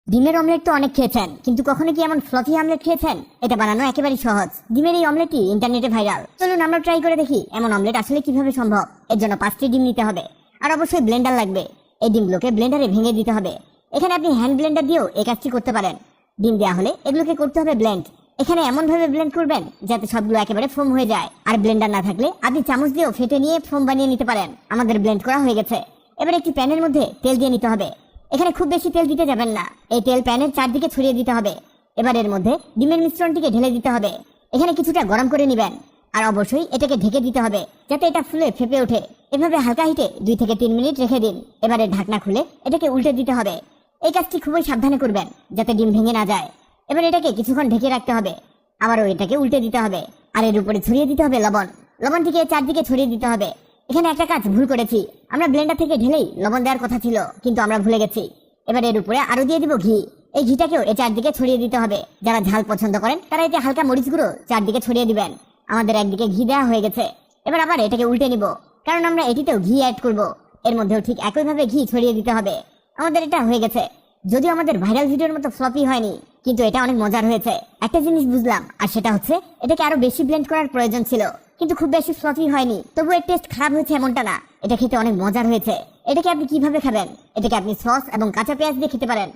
ডিমের অমলেট তো অনেক খেয়েছেন, কিন্তু কখনো কি এমন ফ্লফি অমলেট খেয়েছেন? এটা বানানো একেবারেই সহজ। ডিমের এই অমলেটটি ইন্টারনেটে ভাইরাল। চলুন আমরা ট্রাই করে দেখি এমন অমলেট আসলে কিভাবে সম্ভব। এর জন্য 5টি ডিম নিতে হবে, আর অবশ্যই ব্লেন্ডার লাগবে। এই ডিমগুলোকে ব্লেন্ডারে ভেঙে দিতে হবে। এখানে আপনি হ্যান্ড ব্লেন্ডার দিয়েও এই কাজটি করতে পারেন। ডিম দেওয়া হলে এগুলোকে করতে হবে ব্লেন্ড। এখানে এমন ভাবে ব্লেন্ড করবেন যাতে সবগুলো একেবারে ফোম হয়ে যায়। আর ব্লেন্ডার না থাকলে আপনি চামচ দিয়েও ফেটে নিয়ে ফোম বানিয়ে নিতে পারেন। আমাদের ব্লেন্ড করা হয়ে গেছে। এবার একটি প্যানের মধ্যে তেল দিয়ে নিতে হবে। এখানে খুব বেশি তেল দিতে যাবেন না, এই তেল প্যানের চারদিকে ছড়িয়ে দিতে হবে। এবার এর মধ্যে ডিমের মিশ্রণটিকে ঢেলে দিতে হবে। এখানে কিছুটা গরম করে নেবেন, আর অবশ্যই এটাকে ঢেকে দিতে হবে যাতে এটা ফুলে ফেপে ওঠে। এভাবে হালকা হিটে 2 থেকে 3 মিনিট রেখে দিন। এবারে ঢাকনা খুলে এটাকে উল্টে দিতে হবে। এই কাজটি খুবই সাবধানে করবেন যাতে ডিম ভেঙে না যায়। এবার এটাকে কিছুক্ষণ ঢেকে রাখতে হবে। আবারও এটাকে উল্টে দিতে হবে, আর এর উপরে ছড়িয়ে দিতে হবে লবণ। লবণটিকে চারদিকে ছড়িয়ে দিতে হবে। এখানে একটা কাজ ভুল করেছি, আমরা ব্লেন্ডার থেকে ঢেলেই লবণ দেওয়ার কথা ছিল, কিন্তু আমরা ভুলে গেছি। এবার এর উপরে আরো দিয়ে দিব ঘি। এই ঘিটাকেও এর চারদিকে ছড়িয়ে দিতে হবে। যারা ঝাল পছন্দ করেন তারা এতে হালকা মরিচ গুঁড়ো চারদিকে ছড়িয়ে দিবেন। আমাদের একদিকে ঘি দেওয়া হয়ে গেছে। এবার আবার এটাকে উল্টে নিব, কারণ আমরা এটিতেও ঘি অ্যাড করব। এর মধ্যেও ঠিক একইভাবে ঘি ছড়িয়ে দিতে হবে। আমাদের এটা হয়ে গেছে। যদিও আমাদের ভাইরাল ভিডিওর মতো ফ্লপি হয়নি, কিন্তু এটা অনেক মজার হয়েছে। একটা জিনিস বুঝলাম, আর সেটা হচ্ছে এটাকে আরো বেশি ব্লেন্ড করার প্রয়োজন ছিল, কিন্তু খুব বেশি ফ্লপি হয়নি। তবু এর টেস্ট খারাপ হয়েছে এমনটা না, এটা খেতে অনেক মজার হয়েছে। এটাকে আপনি কিভাবে খাবেন? এটাকে আপনি সস এবং কাঁচা পেঁয়াজ দিয়ে খেতে পারেন।